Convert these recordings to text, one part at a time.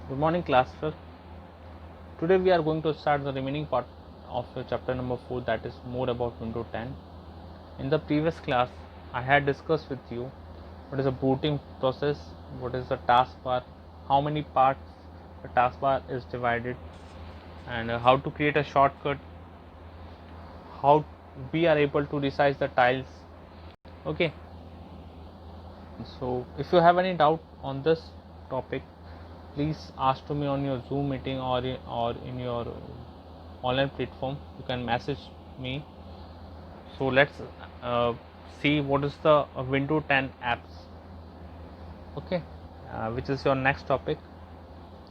Good morning, class. Sir. Today we are going to start the remaining part of chapter number 4, that is more about Windows 10. In the previous class, I had discussed with you what is a booting process, what is the taskbar, how many parts the taskbar is divided, and how to create a shortcut, how we are able to resize the tiles. Okay, so if you have any doubt on this topic, please ask to me on your Zoom meeting or in your online platform. You can message me. So let's see what is the Windows 10 apps. Okay, which is your next topic.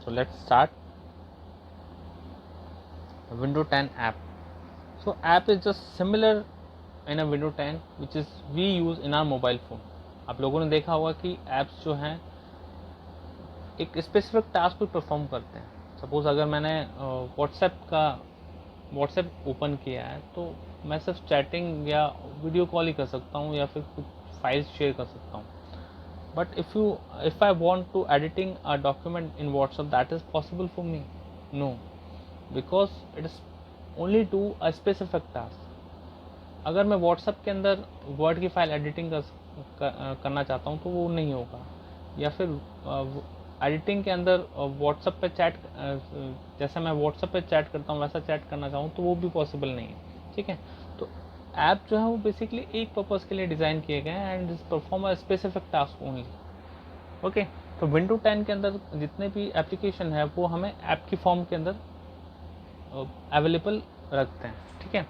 So let's start. Windows 10 app. So app is just similar in a Windows 10 which is we use in our mobile phone. आप लोगों ने देखा होगा कि apps जो हैं एक specific task को परफॉर्म करते हैं. सपोज अगर मैंने व्हाट्सएप ओपन किया है तो मैं सिर्फ चैटिंग या वीडियो कॉल ही कर सकता हूँ या फिर कुछ फाइल्स शेयर कर सकता हूँ. But if I want to editing a document in WhatsApp, that is possible for me? No, because it is only to a specific task. अगर मैं व्हाट्सएप के अंदर वर्ड की फाइल एडिटिंग करना चाहता हूँ तो वो नहीं होगा. या फिर एडिटिंग के अंदर व्हाट्सएप पे चैट, जैसा मैं व्हाट्सएप पे चैट करता हूँ वैसा चैट करना चाहूँ तो वो भी पॉसिबल नहीं है. ठीक है, तो ऐप जो है वो बेसिकली एक पर्पज़ के लिए डिज़ाइन किए गए हैं and perform a specific task only. Okay, तो विंडो 10 के अंदर जितने भी एप्लीकेशन है वो हमें ऐप की फॉर्म के अंदर अवेलेबल रखते हैं. ठीक है,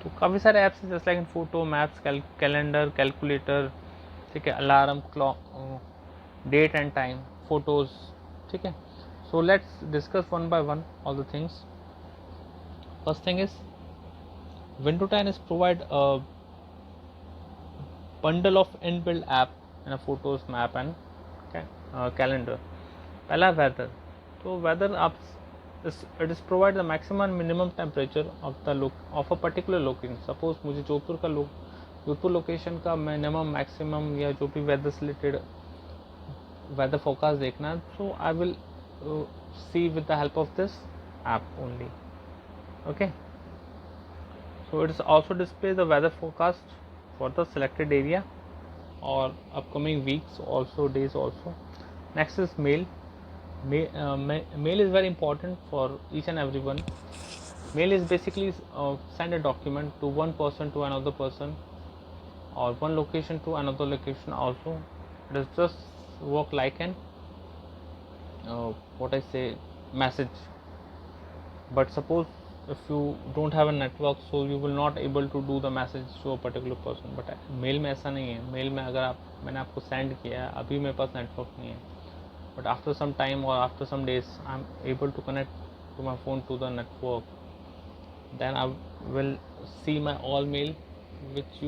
तो काफ़ी सारे ऐप्स हैं जैसे like photo, maps, calendar, calculator, ठीक है, alarm clock, date and time, photos. ठीक है, so let's discuss one by one all the things. First thing is Windows 10 is provide a bundle of inbuilt app in a photos, map and calendar. पहला weather. तो weather आप it is provide the maximum minimum temperature of a particular location. Suppose मुझे Jodhpur location का minimum maximum या जो भी weather से related weather forecast देखना है, so I will see with the help of this app only. Okay, so it is also display the weather forecast for the selected area or upcoming weeks also, days also. Next is mail. Mail is very important for each and everyone. Mail is basically send a document to one person to another person or one location to another location also. It is just work like an what I say message. But suppose if you don't have a network, so you will not able to do the message to a particular person. But mail में ऐसा नहीं है. Mail में अगर मैंने आपको send किया है, अभी मेरे पास नेटवर्क नहीं है, but after some time or after some days I am able to connect to my phone to the network, then I will see my all mail which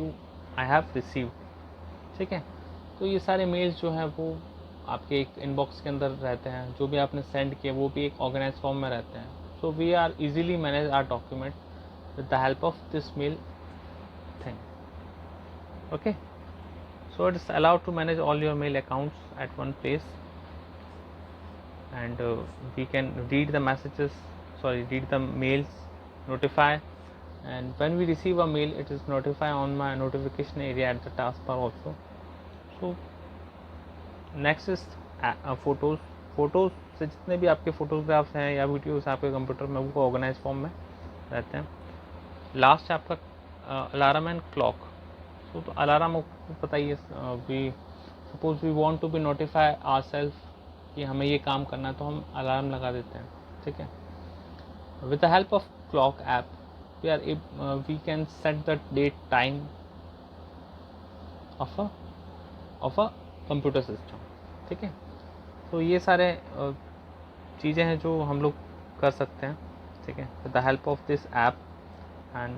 I have received. ठीक है, तो ये सारे mails जो हैं वो आपके एक इनबॉक्स के अंदर रहते हैं. जो भी आपने सेंड किया वो भी एक ऑर्गेनाइज फॉर्म में रहते हैं. So we are easily manage our document with the help of this mail thing. Okay, so it is allowed to manage all your mail accounts at one place, and we can read the mails, notify, and when we receive a mail it is notify on my notification area at the taskbar also. So next is photos. Photos से जितने भी आपके photographs हैं या videos आपके computer में वो organise form में रहते हैं. लास्ट है आपका अलार्म एंड क्लॉक. तो अलार्म आपको पता ही है, we suppose we want to be notify our self कि हमें ये काम करना है तो हम अलार्म लगा देते हैं. ठीक है, with the help of clock app we can set the date time of a computer system. ठीक है, तो ये सारे चीज़ें हैं जो हम लोग कर सकते हैं. ठीक है, with the help of this app, and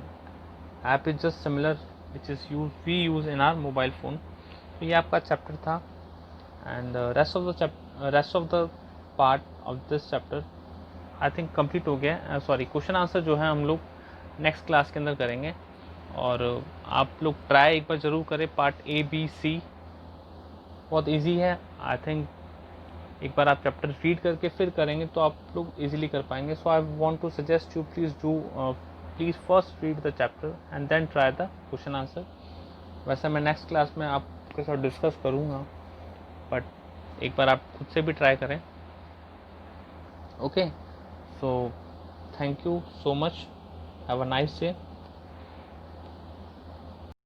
app is just similar which is we use in our mobile phone. तो ये आपका चैप्टर था, and rest of the part of this chapter I think complete हो गया. Sorry, question answer जो है हम लोग नेक्स्ट क्लास के अंदर करेंगे. और आप लोग ट्राई एक बार ज़रूर करें. पार्ट A, B, C बहुत इजी है. आई थिंक एक बार आप चैप्टर रीड करके फिर करेंगे तो आप लोग इजीली कर पाएंगे. So I want to suggest you please first read the chapter and then try the question answer. वैसे मैं नेक्स्ट क्लास में आपके साथ डिस्कस करूँगा, बट एक बार आप खुद से भी ट्राई करें. Okay, so thank you so much. Have a nice day.